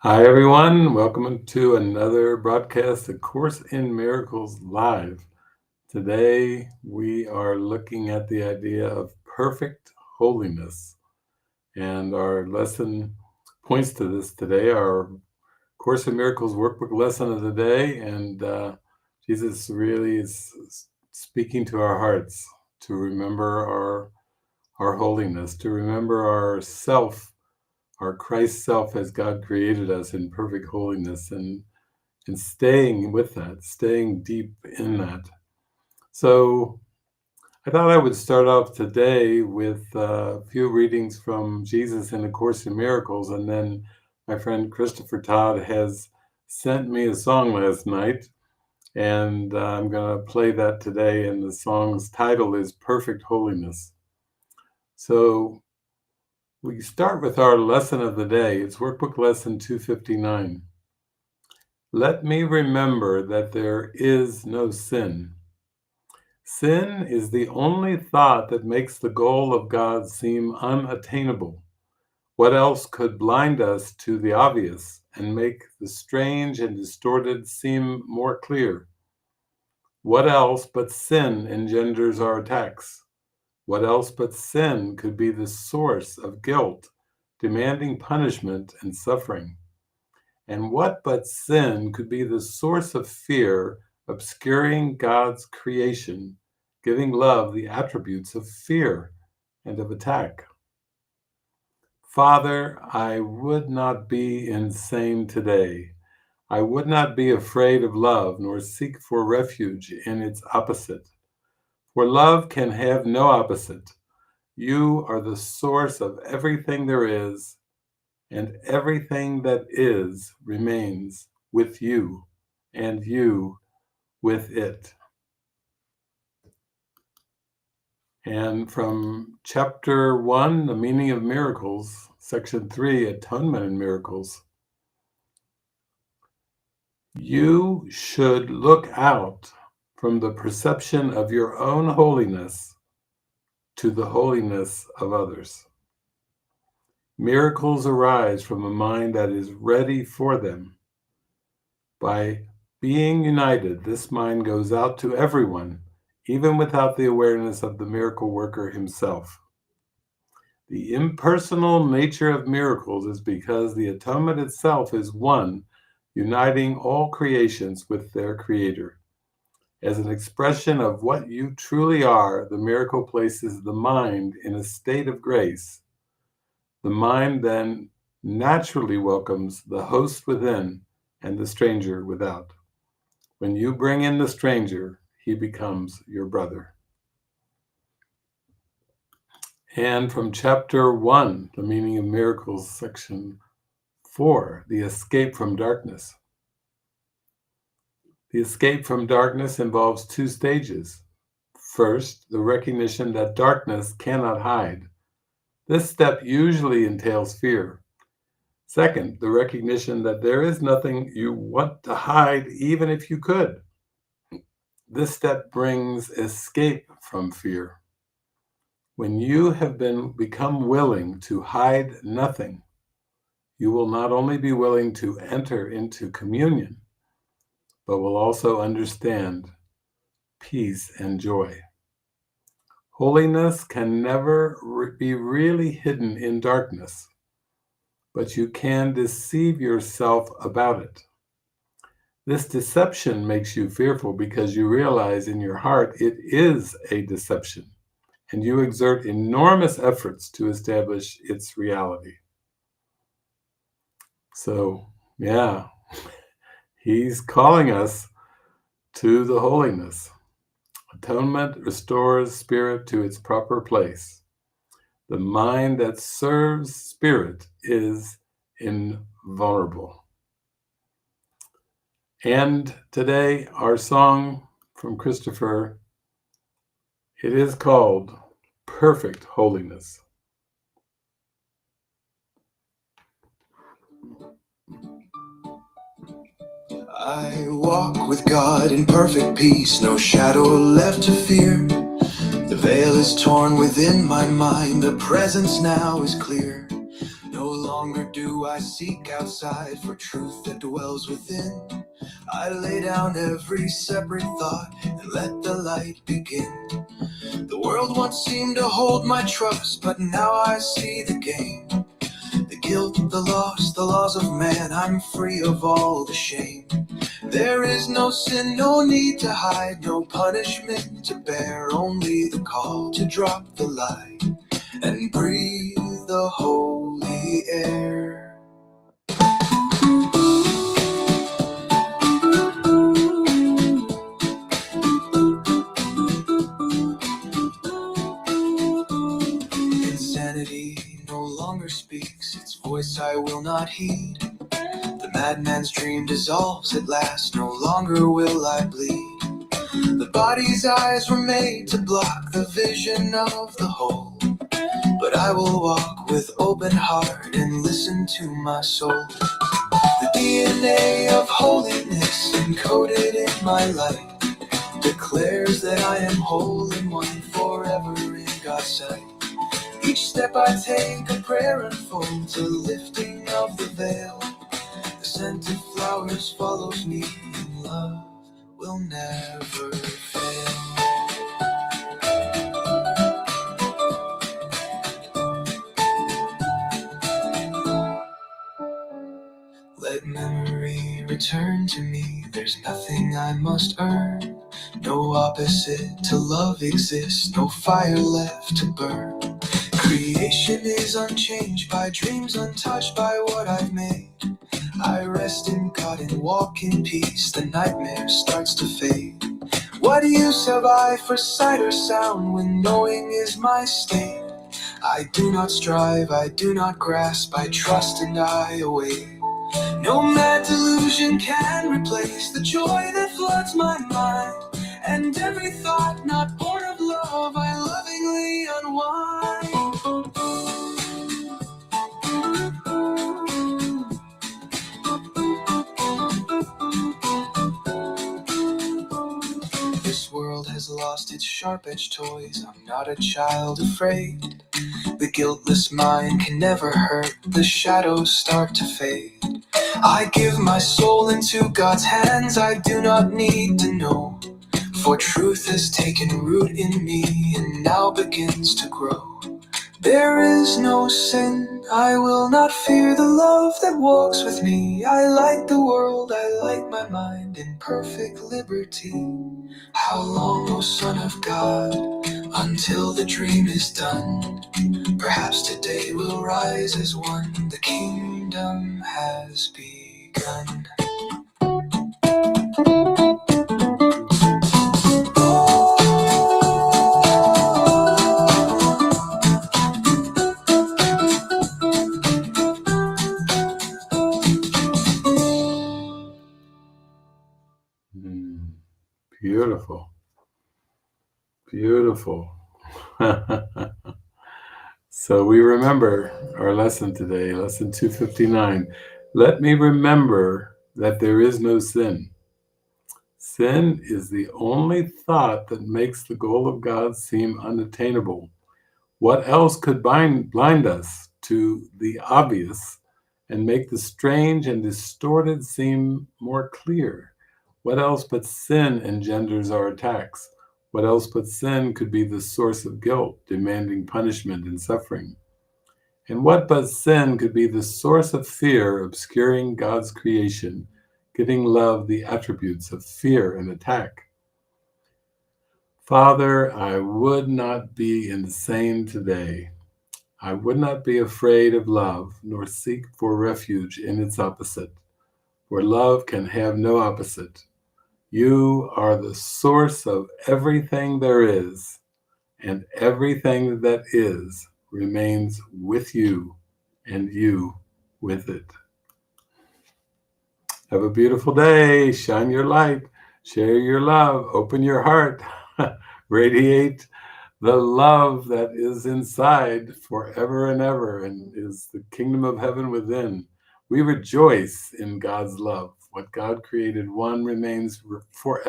Hi, everyone. Welcome to another broadcast of Course in Miracles Live. Today, we are looking at the idea of perfect holiness. And our lesson points to this today, our Course in Miracles workbook lesson of the day. And Jesus really is speaking to our hearts to remember our holiness, to remember our self, our Christ self as God created us in perfect holiness, and staying with that, staying deep in that. So I thought I would start off today with a few readings from Jesus in A Course in Miracles, and then my friend Christopher Todd has sent me a song last night, and I'm going to play that today, and the song's title is Perfect Holiness. So we start with our lesson of the day. It's workbook lesson 259. Let me remember that there is no sin. Sin is the only thought that makes the goal of God seem unattainable. What else could blind us to the obvious and make the strange and distorted seem more clear? What else but sin engenders our attacks? What else but sin could be the source of guilt, demanding punishment and suffering? And what but sin could be the source of fear, obscuring God's creation, giving love the attributes of fear and of attack? Father, I would not be insane today. I would not be afraid of love, nor seek for refuge in its opposite. For love can have no opposite. You are the source of everything there is, and everything that is remains with you, and you with it. And from chapter 1, The Meaning of Miracles, section 3, Atonement and Miracles, you should look out from the perception of your own holiness to the holiness of others. Miracles arise from a mind that is ready for them. By being united, this mind goes out to everyone, even without the awareness of the miracle worker himself. The impersonal nature of miracles is because the atonement itself is one, uniting all creations with their creator. As an expression of what you truly are, the miracle places the mind in a state of grace. The mind then naturally welcomes the host within and the stranger without. When you bring in the stranger, he becomes your brother. And from chapter 1, The Meaning of Miracles, section 4, The Escape from Darkness. The escape from darkness involves two stages. First, the recognition that darkness cannot hide. This step usually entails fear. Second, the recognition that there is nothing you want to hide, even if you could. This step brings escape from fear. When you have become willing to hide nothing, you will not only be willing to enter into communion, but will also understand peace and joy. Holiness can never be really hidden in darkness, but you can deceive yourself about it. This deception makes you fearful because you realize in your heart it is a deception, and you exert enormous efforts to establish its reality. So, yeah, he's calling us to the holiness. Atonement restores spirit to its proper place. The mind that serves spirit is invulnerable. And today, our song from Christopher, it is called Perfect Holiness. I walk with God in perfect peace, no shadow left to fear. The veil is torn within my mind, the presence now is clear. No No longer do I seek outside for truth that dwells within. I lay down every separate thought and let the light begin. The world once seemed to hold my trust, but now I see the game. The guilt, the loss, the laws of man, I'm free of all the shame. There is no sin, no need to hide, no punishment to bear, only the call to drop the lie and breathe the holy air. Insanity no longer speaks, its voice I will not heed. The madman's dream dissolves at last, no longer will I bleed. The body's eyes were made to block the vision of the whole, but I will walk with open heart and listen to my soul. The DNA of holiness encoded in my life declares that I am whole and one forever in God's sight. Each step I take a prayer unfolds, a lifting of the veil. The scent of flowers follows me, and love will never fail. Let memory return to me, there's nothing I must earn. No opposite to love exists, no fire left to burn. Creation is unchanged by dreams, untouched by what I've made. I rest in God and walk in peace, the nightmare starts to fade. What use have I for sight or sound when knowing is my state? I do not strive, I do not grasp, I trust and I await. No mad delusion can replace the joy that floods my mind, and every thought not born of love I lovingly unwind. This world has lost its sharp-edged toys, I'm not a child afraid. The guiltless mind can never hurt, the shadows start to fade. I give my soul into God's hands, I do not need to know, for truth has taken root in me and now begins to grow. There is no sin, I will not fear the love that walks with me. I like the world, I like my mind in perfect liberty. How long, O Son of God, until the dream is done? Perhaps today we'll rise as one, the kingdom has begun. Beautiful. Beautiful. So we remember our lesson today, lesson 259. Let me remember that there is no sin. Sin is the only thought that makes the goal of God seem unattainable. What else could blind us to the obvious and make the strange and distorted seem more clear? What else but sin engenders our attacks? What else but sin could be the source of guilt, demanding punishment and suffering? And what but sin could be the source of fear, obscuring God's creation, giving love the attributes of fear and attack? Father, I would not be insane today. I would not be afraid of love, nor seek for refuge in its opposite, for love can have no opposite. You are the source of everything there is, and everything that is remains with you, and you with it. Have a beautiful day. Shine your light. Share your love. Open your heart. Radiate the love that is inside forever and ever and is the kingdom of heaven within. We rejoice in God's love. What God created one remains forever.